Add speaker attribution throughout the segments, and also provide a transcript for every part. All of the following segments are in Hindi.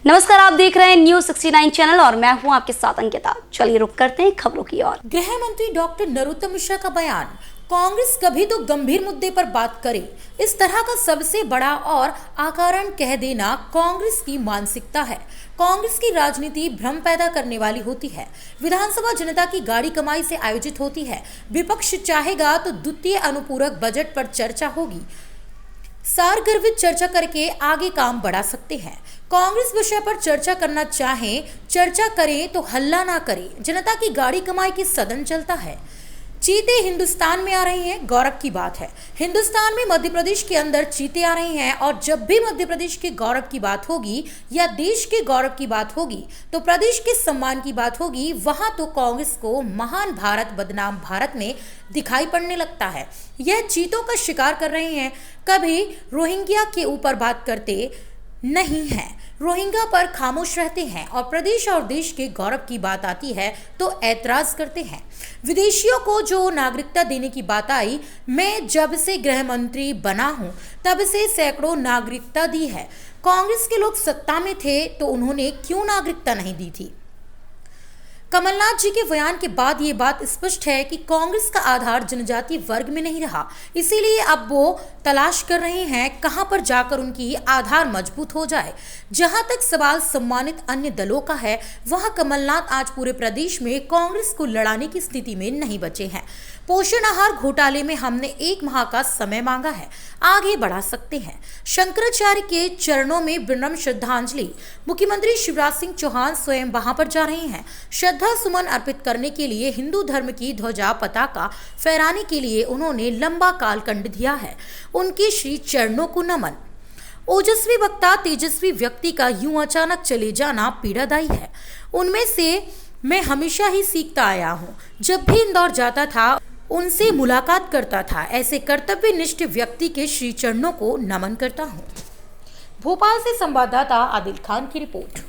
Speaker 1: नमस्कार, आप देख रहे हैं न्यूज 69 चैनल और मैं हूं आपके साथ अंकिता। चलिए रुक करते हैं खबरों की ओर।
Speaker 2: गृह मंत्री डॉक्टर नरोत्तम मिश्रा का बयान, कांग्रेस कभी तो गंभीर मुद्दे पर बात करे, इस तरह का सबसे बड़ा और अकारण कह देना कांग्रेस की मानसिकता है। कांग्रेस की राजनीति भ्रम पैदा करने वाली होती है। विधानसभा जनता की गाड़ी कमाई से आयोजित होती है। विपक्ष चाहेगा तो द्वितीय अनुपूरक बजट पर चर्चा होगी। सारगर्भित चर्चा करके आगे काम बढ़ा सकते हैं। कांग्रेस विषय पर चर्चा करना चाहे, चर्चा करें तो हल्ला ना करें। जनता की गाड़ी कमाई की सदन चलता है। चीते हिंदुस्तान में आ रही हैं, गौरव की बात है। हिंदुस्तान में मध्य प्रदेश के अंदर चीते आ रही हैं और जब भी मध्य प्रदेश के गौरव की बात होगी या देश के गौरव की बात होगी तो प्रदेश के सम्मान की बात होगी, वहां तो कांग्रेस को महान भारत बदनाम भारत में दिखाई पड़ने लगता है। यह चीतों का शिकार कर रहे हैं। कभी रोहिंग्या के ऊपर बात करते नहीं है, रोहिंग्या पर खामोश रहते हैं और प्रदेश और देश के गौरव की बात आती है तो ऐतराज करते हैं। विदेशियों को जो नागरिकता देने की बात आई, मैं जब से गृह मंत्री बना हूं तब से सैकड़ों नागरिकता दी है। कांग्रेस के लोग सत्ता में थे तो उन्होंने क्यों नागरिकता नहीं दी थी? कमलनाथ जी के बयान के बाद ये बात स्पष्ट है कि कांग्रेस का आधार जनजातीय वर्ग में नहीं रहा, इसीलिए अब वो तलाश कर रहे हैं कहां पर जाकर उनकी आधार मजबूत हो जाए। जहां तक सवाल सम्मानित अन्य दलों का है, वहां कमलनाथ आज पूरे प्रदेश में कांग्रेस को लड़ाने की स्थिति में नहीं बचे हैं। पोषण आहार घोटाले में हमने 1 माह का समय मांगा है, आगे बढ़ा सकते हैं। शंकराचार्य के चरणों में विनम्र श्रद्धांजलि, मुख्यमंत्री शिवराज सिंह चौहान स्वयं वहां पर जा रहे हैं। श्रद्धा सुमन अर्पित करने के लिए हिंदू धर्म की ध्वजा पताका फहराने के लिए उन्होंने लंबा कालखंड दिया है। उनके श्री चरणों को नमन। ओजस्वी वक्ता, तेजस्वी व्यक्ति का यूं अचानक चले जाना पीड़ादायी है। उनमें से मैं हमेशा ही सीखता आया हूँ। जब भी इंदौर जाता था उनसे मुलाकात करता था। ऐसे कर्तव्यनिष्ठ व्यक्ति के श्री चरणों को नमन करता हूँ। भोपाल से संवाददाता आदिल खान की रिपोर्ट।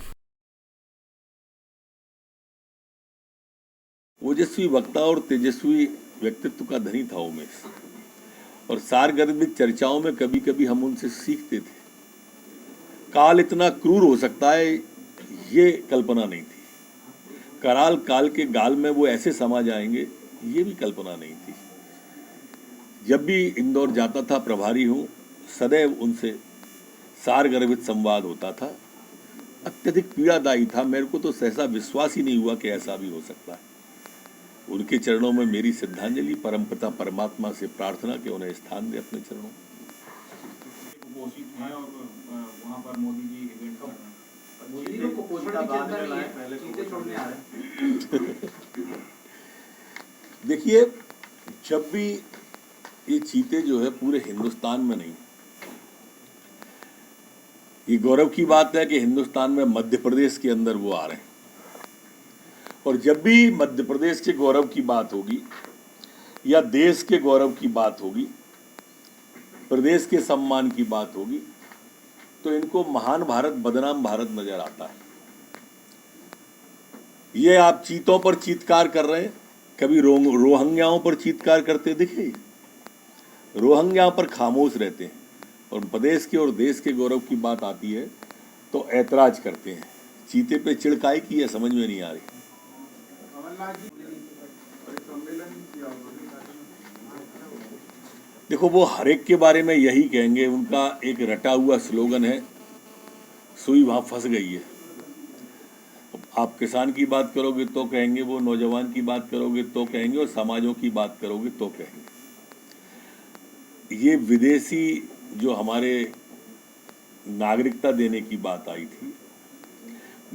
Speaker 3: ओजस्वी वक्ता और तेजस्वी व्यक्तित्व का धनी था उमेश, और सारगर्भित चर्चाओं में कभी कभी हम उनसे सीखते थे। काल इतना क्रूर हो सकता है, ये कल्पना नहीं थी। कराल काल के गाल में वो ऐसे समा जाएंगे, ये भी कल्पना नहीं थी। जब भी इंदौर जाता था, प्रभारी हूँ, सदैव उनसे सारगर्भित संवाद होता था। अत्यधिक पीड़ादायी था। मेरे को तो सहसा विश्वास ही नहीं हुआ कि ऐसा भी हो सकता है। उनके चरणों में मेरी श्रद्धांजलि, परमपिता परमात्मा से प्रार्थना कि उन्हें स्थान दे अपने चरणों।
Speaker 4: वहाँ पर मोदी जी इवेंट कर रहे हैं। मोदी जी को पोषण की चिंता नहीं है, पहले चीते छोड़ने आ रहे हैं।
Speaker 3: देखिए, जब भी ये चीते जो है पूरे हिंदुस्तान में नहीं, ये गौरव की बात है कि हिंदुस्तान में मध्य प्रदेश के अंदर वो आ रहे हैं। और जब भी मध्य प्रदेश के गौरव की बात होगी या देश के गौरव की बात होगी, प्रदेश के सम्मान की बात होगी, तो इनको महान भारत बदनाम भारत नजर आता है। ये आप चीतों पर चीत्कार कर रहे हैं, कभी रोहिंग्याओं पर चीत्कार करते दिखे? रोहिंग्याओं पर खामोश रहते हैं, और प्रदेश के और देश के गौरव की बात आती है तो ऐतराज करते हैं। चीते पे चिड़काई की है, समझ में नहीं आ रही। देखो, वो हर एक के बारे में यही कहेंगे। उनका एक रटा हुआ स्लोगन है, सुई वहां फंस गई है। आप किसान की बात करोगे तो कहेंगे, वो नौजवान की बात करोगे तो कहेंगे, और समाजों की बात करोगे तो कहेंगे। ये विदेशी जो हमारे नागरिकता देने की बात आई थी,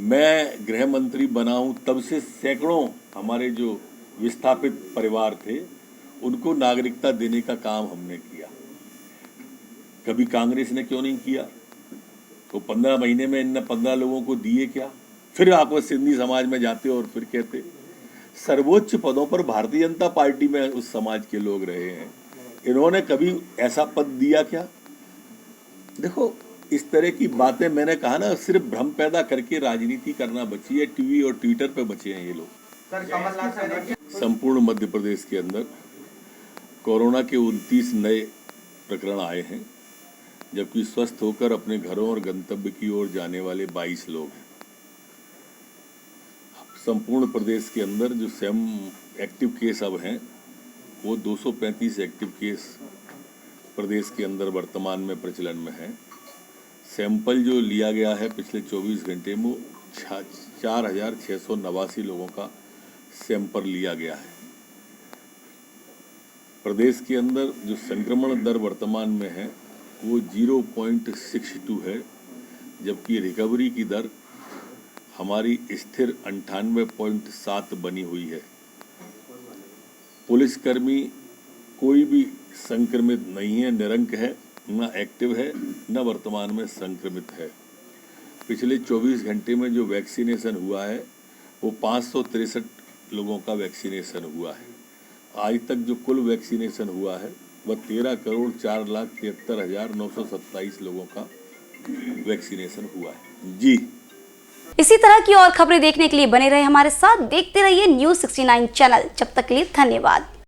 Speaker 3: मैं गृह मंत्री बना हूं तब से सैकड़ों हमारे जो विस्थापित परिवार थे उनको नागरिकता देने का काम हमने किया। कभी कांग्रेस ने क्यों नहीं किया? तो 15 महीने में इन 15 लोगों को दिए क्या? फिर आप सिंधी समाज में जाते और फिर कहते सर्वोच्च पदों पर भारतीय जनता पार्टी में उस समाज के लोग रहे हैं, इन्होंने कभी ऐसा पद दिया क्या? देखो, इस तरह की बातें, मैंने कहा ना, सिर्फ भ्रम पैदा करके राजनीति करना बची है। टीवी और ट्विटर पे बचे हैं ये लोग। संपूर्ण मध्य प्रदेश के अंदर कोरोना के 29 नए प्रकरण आए हैं। जबकि स्वस्थ होकर अपने घरों और गंतव्य की ओर जाने वाले 22 लोग हैं। संपूर्ण प्रदेश के अंदर जो एक्टिव केस अब हैं वो 235 एक्टिव केस प्रदेश के अंदर वर्तमान में प्रचलन में है। सैंपल जो लिया गया है पिछले 24 घंटे में 4,689 लोगों का सैंपल लिया गया है। प्रदेश के अंदर जो संक्रमण दर वर्तमान में है वो 0.62 है, जबकि रिकवरी की दर हमारी स्थिर 98.7 बनी हुई है। पुलिसकर्मी कोई भी संक्रमित नहीं है, निरंक है, न एक्टिव है, न वर्तमान में संक्रमित है। पिछले 24 घंटे में जो वैक्सीनेशन हुआ है वो 563 लोगों का वैक्सीनेशन हुआ है। आज तक जो कुल वैक्सीनेशन हुआ है वह 13,04,73,927 लोगों का वैक्सीनेशन हुआ है। जी।
Speaker 1: इसी तरह की और खबरें देखने के लिए बने रहे हमारे साथ, देखते रहिए News 69 चैनल। जब तक के लिए धन्यवाद।